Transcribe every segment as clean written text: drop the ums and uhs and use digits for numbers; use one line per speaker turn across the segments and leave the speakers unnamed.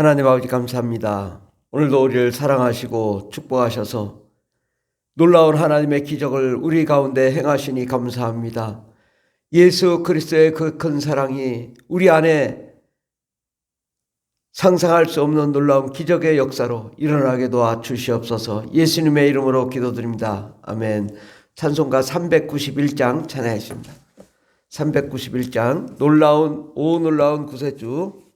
하나님 아버지 감사합니다. 오늘도 우리를 사랑하시고 축복하셔서 놀라운 하나님의 기적을 우리 가운데 행하시니 감사합니다. 예수 그리스도의 그 큰 사랑이 우리 안에 상상할 수 없는 놀라운 기적의 역사로 일어나게 도와 주시옵소서. 예수님의 이름으로 기도드립니다. 아멘. 찬송가 391장 찬양하십니다. 391장 놀라운 구세주.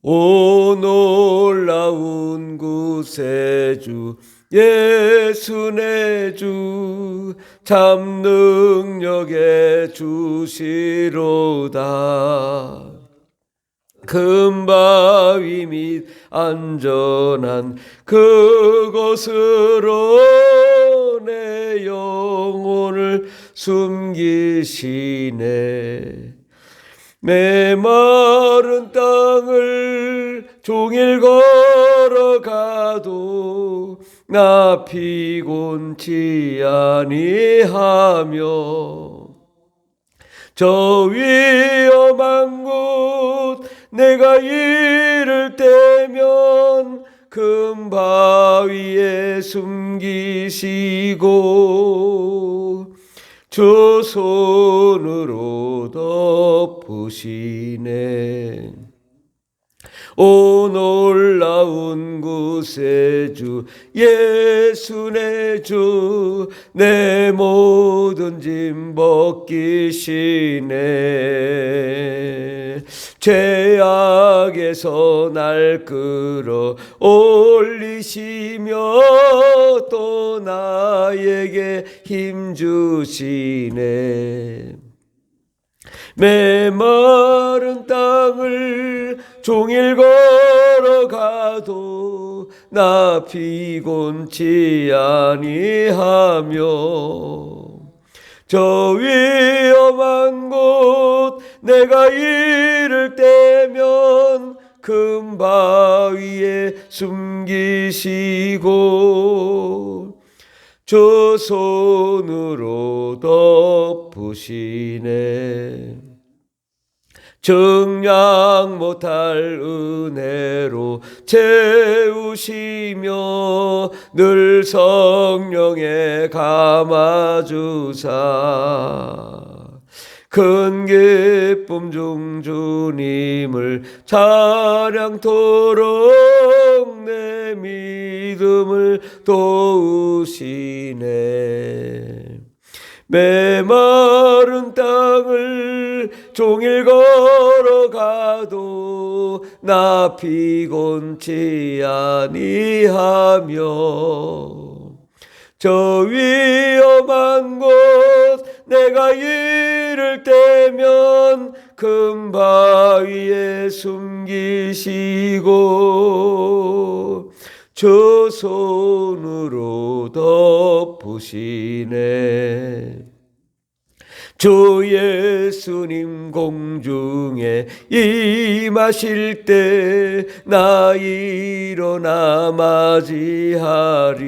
오 놀라운 구세주 예수 내 주 참 능력의 주시로다. 큰 바위 및 안전한 그곳으로 내 영혼을 숨기시네. 메마른 땅을 종일 걸어가도 나 피곤치 아니하며 저 위험한 곳 내가 이를 때면 큰 바위에 숨기시고 주 손으로 덮으시네. 오 놀라운 구세주 예수 내 주 내 모든 짐 벗기시네. 죄악에서 날 끌어 올리시며 또 나에게 힘 주시네. 메마른 땅을 종일 걸어가도 나 피곤치 아니하며 저 위험한 곳 내가 이를 때면 큰 바위에 숨기시고 주 손으로 덮으시네. 증량 못할 은혜로 채우시며 늘 성령에 감아주사 큰 기쁨 중 주님을 찬양토록 내 믿음을 도우시네. 메마른 땅을 종일 걸어가도 나 피곤치 아니하며 저 위험한 곳 내가 이를 때면 큰 바위에 숨기시고 주 손으로 덮으시네. 주 예수님 공중에 임하실 때 나 일어나 맞이하리.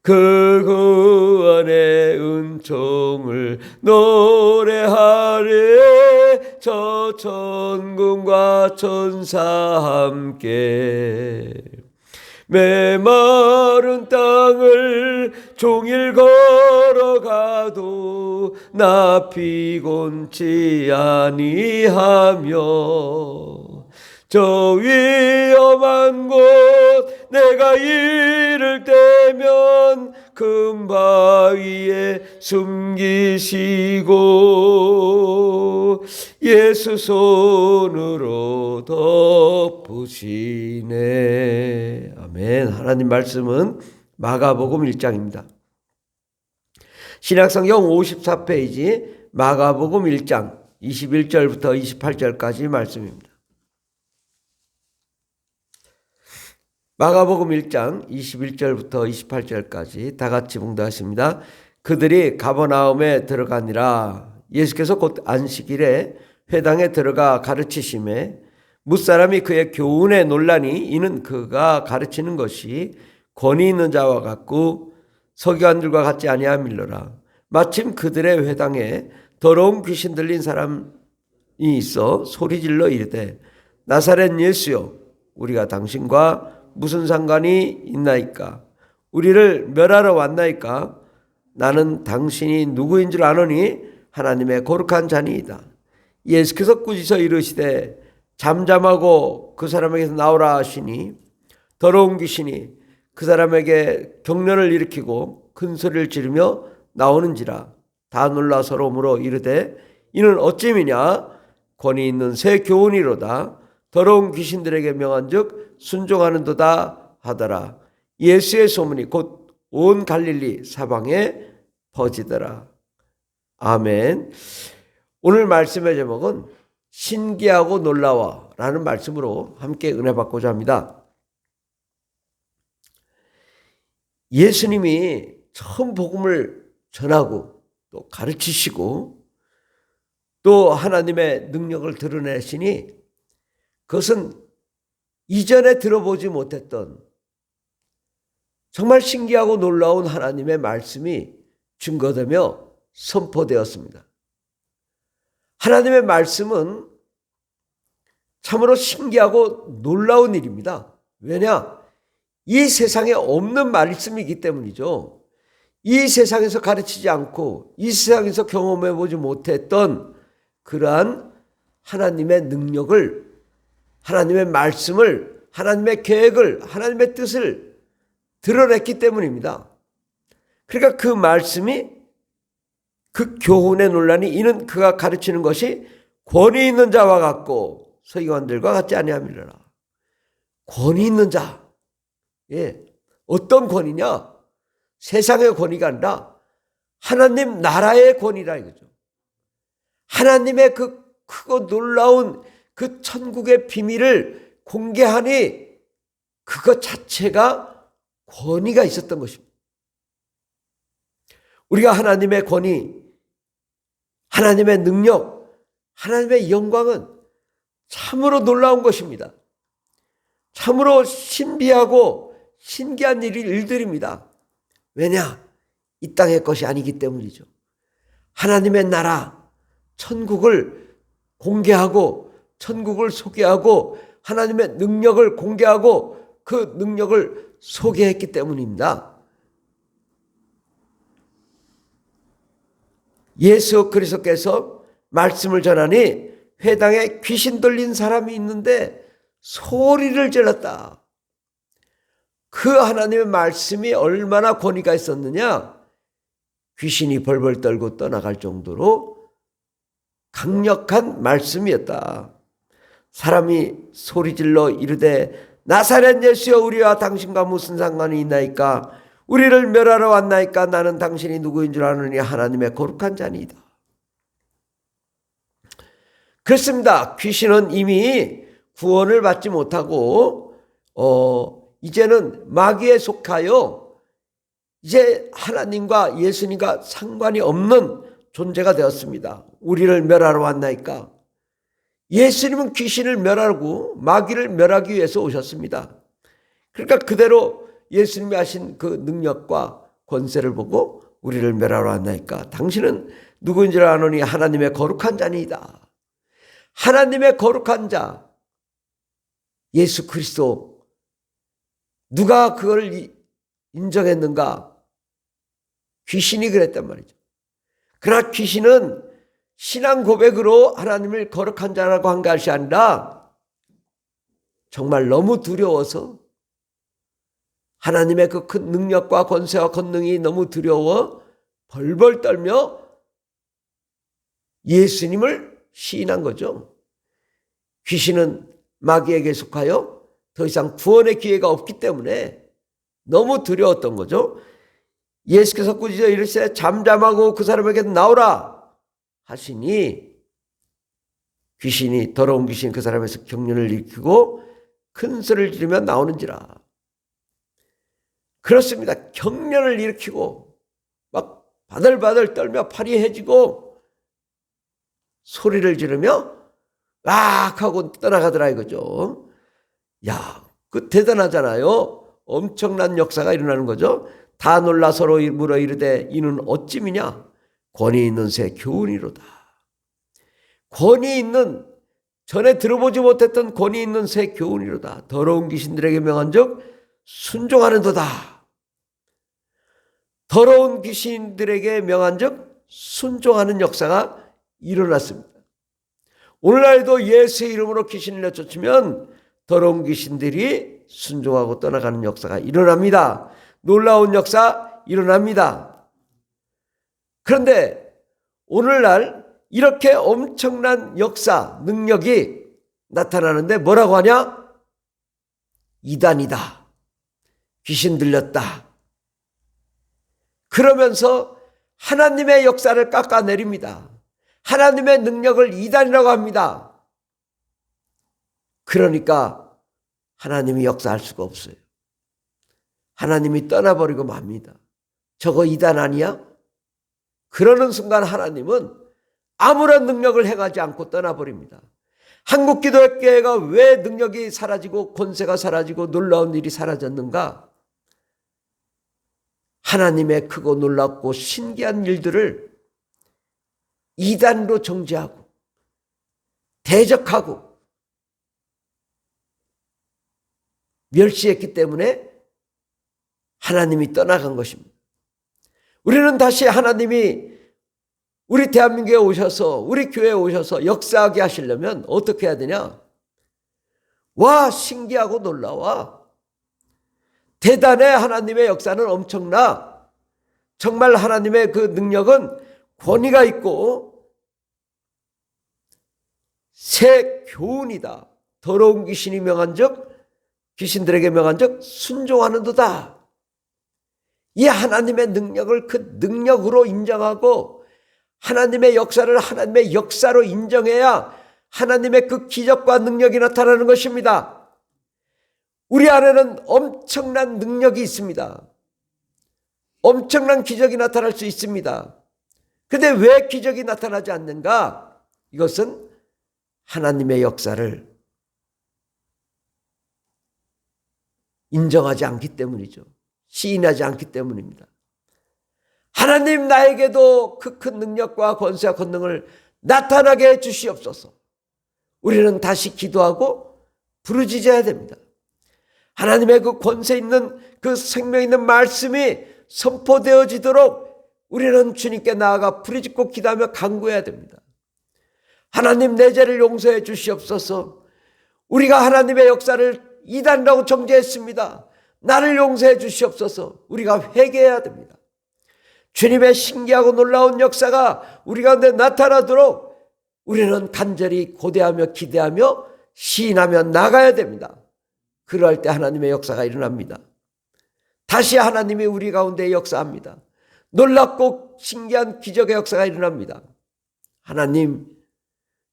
그 안에 은총을 노래하리. 저 천군과 천사 함께 메마른 땅을 종일 걸어가도 나 피곤치 아니하며 저 위험한 곳 내가 이를 때면 큰 바위에 숨기시고 예수 손으로 덮으시네. 아멘. 하나님 말씀은 마가복음 1장입니다. 신약성경 54페이지 마가복음 1장 21절부터 28절까지 말씀입니다. 마가복음 1장 21절부터 28절까지 다 같이 봉독하십니다. 그들이 가버나움에 들어가니라. 예수께서 곧 안식일에 회당에 들어가 가르치심에 뭇사람이 그의 교훈에 놀라니 이는 그가 가르치는 것이 권위 있는 자와 같고 서기관들과 같지 아니함일러라. 마침 그들의 회당에 더러운 귀신 들린 사람이 있어 소리질러 이르되 나사렛 예수여 우리가 당신과 무슨 상관이 있나이까? 우리를 멸하러 왔나이까? 나는 당신이 누구인 줄 아노니 하나님의 거룩한 자니이다. 예수께서 꾸짖어 이르시되 잠잠하고 그 사람에게서 나오라 하시니 더러운 귀신이 그 사람에게 경련을 일으키고 큰 소리를 지르며 나오는지라. 다 놀라 서로 물어 이르되 이는 어찌미냐? 권위 있는 새 교훈이로다. 더러운 귀신들에게 명한즉 순종하는도다 하더라. 예수의 소문이 곧 온 갈릴리 사방에 퍼지더라. 아멘. 오늘 말씀의 제목은 신기하고 놀라워라는 말씀으로 함께 은혜 받고자 합니다. 예수님이 처음 복음을 전하고 또 가르치시고 또 하나님의 능력을 드러내시니 그것은 이전에 들어보지 못했던 정말 신기하고 놀라운 하나님의 말씀이 증거되며 선포되었습니다. 하나님의 말씀은 참으로 신기하고 놀라운 일입니다. 왜냐? 이 세상에 없는 말씀이기 때문이죠. 이 세상에서 가르치지 않고 이 세상에서 경험해 보지 못했던 그러한 하나님의 능력을, 하나님의 말씀을, 하나님의 계획을, 하나님의 뜻을 드러냈기 때문입니다. 그러니까 그 말씀이, 그 교훈의 논란이 이는 그가 가르치는 것이 권위 있는 자와 같고 서기관들과 같지 아니함이라. 권위 있는 자. 예. 어떤 권위냐? 세상의 권위가 아니라 하나님 나라의 권위라 이거죠. 하나님의 그 크고 놀라운 그 천국의 비밀을 공개하니 그것 자체가 권위가 있었던 것입니다. 우리가 하나님의 권위, 하나님의 능력, 하나님의 영광은 참으로 놀라운 것입니다. 참으로 신비하고 신기한 일들입니다. 왜냐? 이 땅의 것이 아니기 때문이죠. 하나님의 나라, 천국을 공개하고 천국을 소개하고 하나님의 능력을 공개하고 그 능력을 소개했기 때문입니다. 예수 그리스도께서 말씀을 전하니 회당에 귀신 들린 사람이 있는데 소리를 질렀다. 그 하나님의 말씀이 얼마나 권위가 있었느냐? 귀신이 벌벌 떨고 떠나갈 정도로 강력한 말씀이었다. 사람이 소리질러 이르되 나사렛 예수여 우리와 당신과 무슨 상관이 있나이까? 우리를 멸하러 왔나이까? 나는 당신이 누구인 줄 아느니 하나님의 거룩한 자니이다. 그렇습니다. 귀신은 이미 구원을 받지 못하고 이제는 마귀에 속하여 이제 하나님과 예수님과 상관이 없는 존재가 되었습니다. 우리를 멸하러 왔나이까? 예수님은 귀신을 멸하고 마귀를 멸하기 위해서 오셨습니다. 그러니까 그대로 예수님이 하신 그 능력과 권세를 보고 우리를 멸하러 왔나이까? 당신은 누구인 줄 아노니 하나님의 거룩한 자니이다. 하나님의 거룩한 자 예수 그리스도, 누가 그걸 인정했는가? 귀신이 그랬단 말이죠. 그러나 귀신은 신앙 고백으로 하나님을 거룩한 자라고 한 것이 아니라 정말 너무 두려워서, 하나님의 그 큰 능력과 권세와 권능이 너무 두려워 벌벌 떨며 예수님을 시인한 거죠. 귀신은 마귀에게 속하여 더 이상 구원의 기회가 없기 때문에 너무 두려웠던 거죠. 예수께서 꾸짖어 이르시되 잠잠하고 그 사람에게 나오라 하시니 귀신이, 더러운 귀신이 그 사람에서 경련을 일으키고 큰 소리를 지르며 나오는지라. 그렇습니다. 경련을 일으키고 막 바들바들 떨며 팔이 해지고 소리를 지르며 악 하고 떠나가더라 이거죠. 야, 그 대단하잖아요. 엄청난 역사가 일어나는 거죠. 다 놀라 서로 물어 이르되 이는 어찌미냐? 권위 있는 새 교훈이로다. 권위 있는, 전에 들어보지 못했던 권위 있는 새 교훈이로다. 더러운 귀신들에게 명한즉 순종하는도다. 더러운 귀신들에게 명한즉 순종하는 역사가 일어났습니다. 오늘날도 예수의 이름으로 귀신을 내쫓으면 더러운 귀신들이 순종하고 떠나가는 역사가 일어납니다. 놀라운 역사 일어납니다. 그런데 오늘날 이렇게 엄청난 역사, 능력이 나타나는데 뭐라고 하냐? 이단이다. 귀신 들렸다. 그러면서 하나님의 역사를 깎아내립니다. 하나님의 능력을 이단이라고 합니다. 그러니까 하나님이 역사할 수가 없어요. 하나님이 떠나버리고 맙니다. 저거 이단 아니야? 그러는 순간 하나님은 아무런 능력을 행하지 않고 떠나버립니다. 한국기독교회가 왜 능력이 사라지고 권세가 사라지고 놀라운 일이 사라졌는가? 하나님의 크고 놀랍고 신기한 일들을 이단으로 정죄하고 대적하고 멸시했기 때문에 하나님이 떠나간 것입니다. 우리는 다시 하나님이 우리 대한민국에 오셔서, 우리 교회에 오셔서 역사하게 하시려면 어떻게 해야 되냐? 와, 신기하고 놀라워. 대단해. 하나님의 역사는 엄청나. 정말 하나님의 그 능력은 권위가 있고 새 교훈이다. 더러운 귀신이 명한즉, 귀신들에게 명한즉 순종하는도다. 이 하나님의 능력을 그 능력으로 인정하고 하나님의 역사를 하나님의 역사로 인정해야 하나님의 그 기적과 능력이 나타나는 것입니다. 우리 안에는 엄청난 능력이 있습니다. 엄청난 기적이 나타날 수 있습니다. 그런데 왜 기적이 나타나지 않는가? 이것은 하나님의 역사를 인정하지 않기 때문이죠. 시인하지 않기 때문입니다. 하나님, 나에게도 그 큰 능력과 권세와 권능을 나타나게 해 주시옵소서. 우리는 다시 기도하고 부르짖어야 됩니다. 하나님의 그 권세 있는 그 생명 있는 말씀이 선포되어지도록 우리는 주님께 나아가 부르짖고 기도하며 간구해야 됩니다. 하나님, 내 죄를 용서해 주시옵소서. 우리가 하나님의 역사를 이단이라고 정죄했습니다. 나를 용서해 주시옵소서. 우리가 회개해야 됩니다. 주님의 신기하고 놀라운 역사가 우리 가운데 나타나도록 우리는 간절히 고대하며 기대하며 시인하며 나가야 됩니다. 그럴 때 하나님의 역사가 일어납니다. 다시 하나님이 우리 가운데 역사합니다. 놀랍고 신기한 기적의 역사가 일어납니다. 하나님,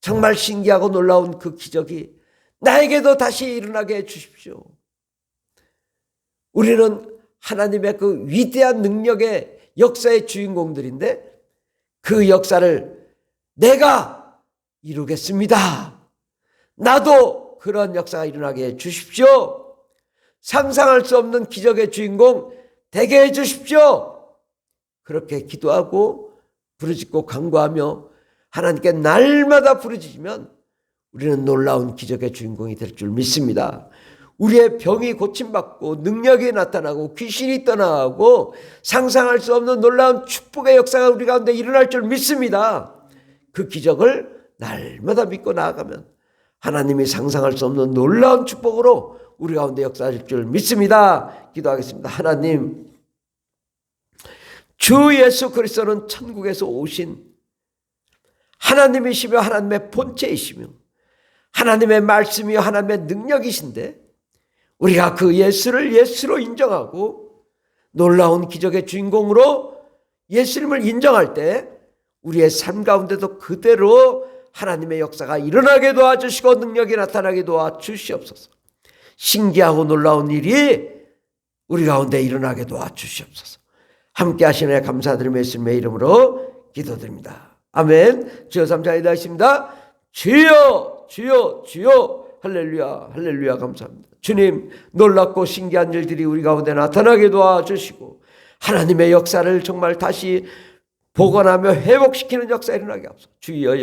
정말 신기하고 놀라운 그 기적이 나에게도 다시 일어나게 해 주십시오. 우리는 하나님의 그 위대한 능력의 역사의 주인공들인데 그 역사를 내가 이루겠습니다. 나도 그런 역사가 일어나게 해 주십시오. 상상할 수 없는 기적의 주인공 되게 해 주십시오. 그렇게 기도하고 부르짖고 간구하며 하나님께 날마다 부르짖으면 우리는 놀라운 기적의 주인공이 될 줄 믿습니다. 우리의 병이 고침받고 능력이 나타나고 귀신이 떠나가고 상상할 수 없는 놀라운 축복의 역사가 우리 가운데 일어날 줄 믿습니다. 그 기적을 날마다 믿고 나아가면 하나님이 상상할 수 없는 놀라운 축복으로 우리 가운데 역사할 줄 믿습니다. 기도하겠습니다. 하나님, 주 예수 그리스도는 천국에서 오신 하나님이시며 하나님의 본체이시며 하나님의 말씀이요 하나님의 능력이신데 우리가 그 예수를 예수로 인정하고 놀라운 기적의 주인공으로 예수님을 인정할 때 우리의 삶 가운데도 그대로 하나님의 역사가 일어나게 도와주시고 능력이 나타나게 도와주시옵소서. 신기하고 놀라운 일이 우리 가운데 일어나게 도와주시옵소서. 함께 하시네 감사드리며 예수님의 이름으로 기도드립니다. 아멘. 주여 감사합니다. 하십니다. 주여 주여 주여 할렐루야 할렐루야 감사합니다. 주님, 놀랍고 신기한 일들이 우리 가운데 나타나게 도와주시고 하나님의 역사를 정말 다시 복원하며 회복시키는 역사 일어나게 하옵소서. 주여